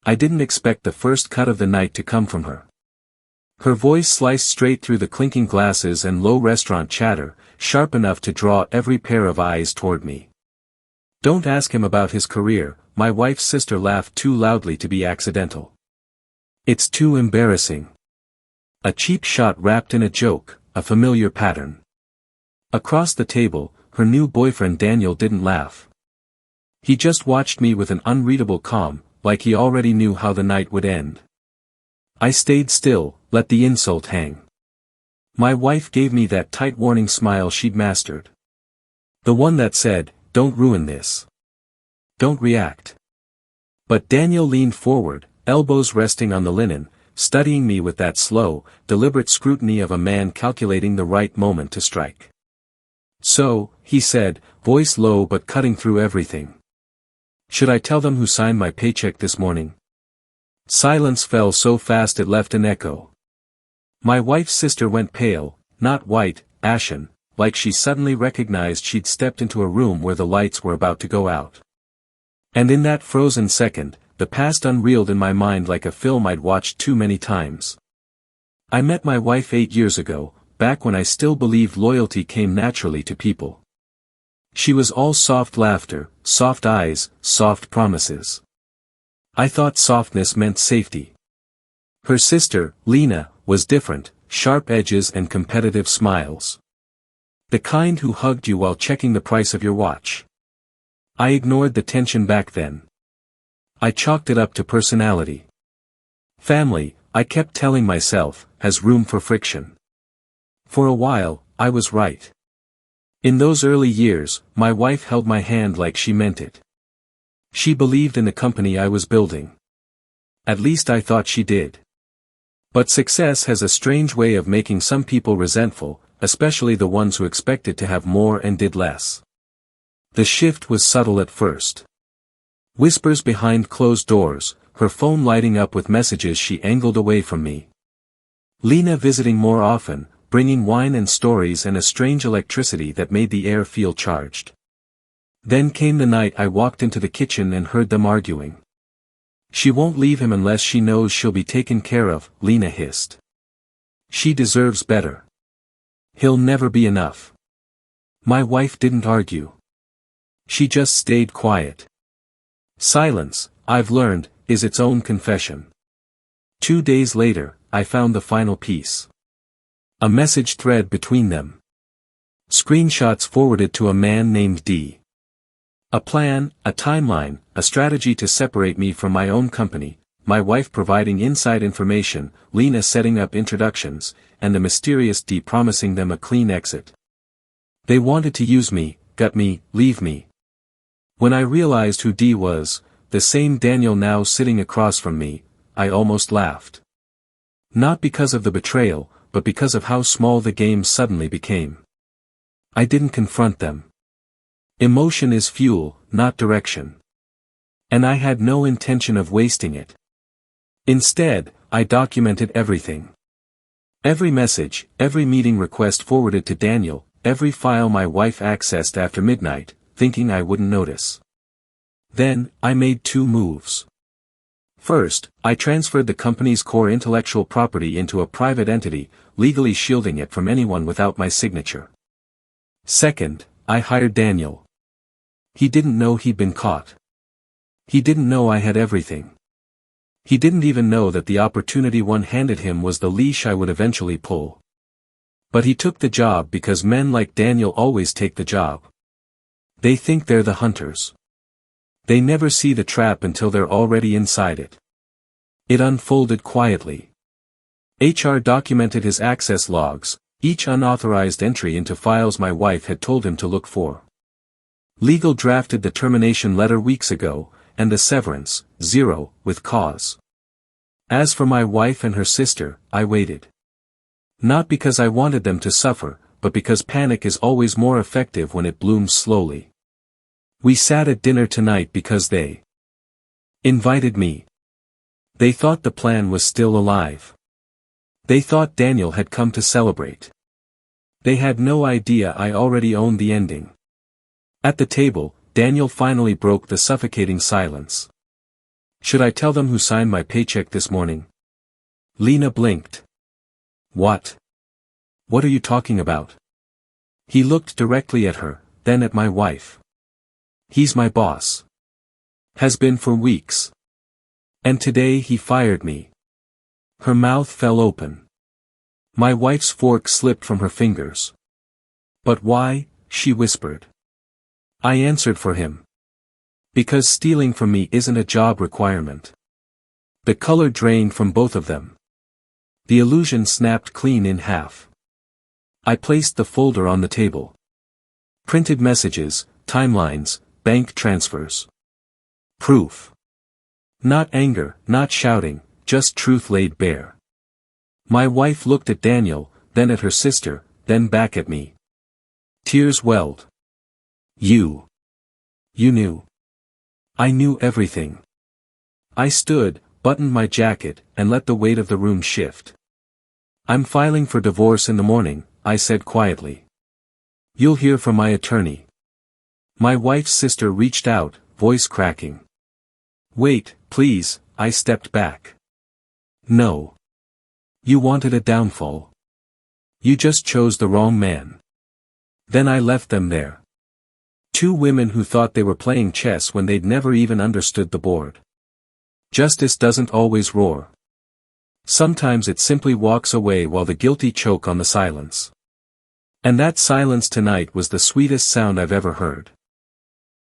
I didn't expect the first cut of the night to come from her. Her voice sliced straight through the clinking glasses and low restaurant chatter, sharp enough to draw every pair of eyes toward me. "Don't ask him about his career," my wife's sister laughed too loudly to be accidental. "It's too embarrassing." A cheap shot wrapped in a joke, a familiar pattern. Across the table, her new boyfriend Daniel didn't laugh. He just watched me with an unreadable calm, like he already knew how the night would end. I stayed still, let the insult hang. My wife gave me that tight warning smile she'd mastered. The one that said, "Don't ruin this. Don't react." But Daniel leaned forward, elbows resting on the linen, studying me with that slow, deliberate scrutiny of a man calculating the right moment to strike. "So," he said, voice low but cutting through everything. "Should I tell them who signed my paycheck this morning?" Silence fell so fast it left an echo. My wife's sister went pale, not white, ashen, like she suddenly recognized she'd stepped into a room where the lights were about to go out. And in that frozen second, the past unreeled in my mind like a film I'd watched too many times. I met my wife 8 years ago, back when I still believed loyalty came naturally to people. She was all soft laughter, soft eyes, soft promises. I thought softness meant safety. Her sister, Lena, was different, sharp edges and competitive smiles. The kind who hugged you while checking the price of your watch. I ignored the tension back then. I chalked it up to personality. Family, I kept telling myself, has room for friction. For a while, I was right. In those early years, my wife held my hand like she meant it. She believed in the company I was building. At least I thought she did. But success has a strange way of making some people resentful, especially the ones who expected to have more and did less. The shift was subtle at first. Whispers behind closed doors, her phone lighting up with messages she angled away from me. Lena visiting more often, bringing wine and stories and a strange electricity that made the air feel charged. Then came the night I walked into the kitchen and heard them arguing. "She won't leave him unless she knows she'll be taken care of," Lena hissed. "She deserves better. He'll never be enough." My wife didn't argue. She just stayed quiet. Silence, I've learned, is its own confession. 2 days later, I found the final piece. A message thread between them. Screenshots forwarded to a man named D. A plan, a timeline, a strategy to separate me from my own company, my wife providing inside information, Lena setting up introductions, and the mysterious D promising them a clean exit. They wanted to use me, gut me, leave me. When I realized who D was, the same Daniel now sitting across from me, I almost laughed. Not because of the betrayal, but because of how small the game suddenly became. I didn't confront them. Emotion is fuel, not direction. And I had no intention of wasting it. Instead, I documented everything. Every message, every meeting request forwarded to Daniel, every file my wife accessed after midnight, thinking I wouldn't notice. Then, I made 2 moves. First, I transferred the company's core intellectual property into a private entity, legally shielding it from anyone without my signature. Second, I hired Daniel. He didn't know he'd been caught. He didn't know I had everything. He didn't even know that the opportunity one handed him was the leash I would eventually pull. But he took the job because men like Daniel always take the job. They think they're the hunters. They never see the trap until they're already inside it. It unfolded quietly. HR documented his access logs, each unauthorized entry into files my wife had told him to look for. Legal drafted the termination letter weeks ago, and the severance, 0, with cause. As for my wife and her sister, I waited. Not because I wanted them to suffer, but because panic is always more effective when it blooms slowly. We sat at dinner tonight because they invited me. They thought the plan was still alive. They thought Daniel had come to celebrate. They had no idea I already owned the ending. At the table, Daniel finally broke the suffocating silence. Should I tell them who signed my paycheck this morning? Lena blinked. What? What are you talking about? He looked directly at her, then at my wife. He's my boss. Has been for weeks. And today he fired me. Her mouth fell open. My wife's fork slipped from her fingers. But why? She whispered. I answered for him. Because stealing from me isn't a job requirement. The color drained from both of them. The illusion snapped clean in half. I placed the folder on the table. Printed messages, timelines, bank transfers. Proof. Not anger, not shouting, just truth laid bare. My wife looked at Daniel, then at her sister, then back at me. Tears welled. You knew. I knew everything. I stood, buttoned my jacket, and let the weight of the room shift. I'm filing for divorce in the morning, I said quietly. You'll hear from my attorney. My wife's sister reached out, voice cracking. Wait, please, I stepped back. No. You wanted a downfall. You just chose the wrong man. Then I left them there. Two women who thought they were playing chess when they'd never even understood the board. Justice doesn't always roar. Sometimes it simply walks away while the guilty choke on the silence. And that silence tonight was the sweetest sound I've ever heard.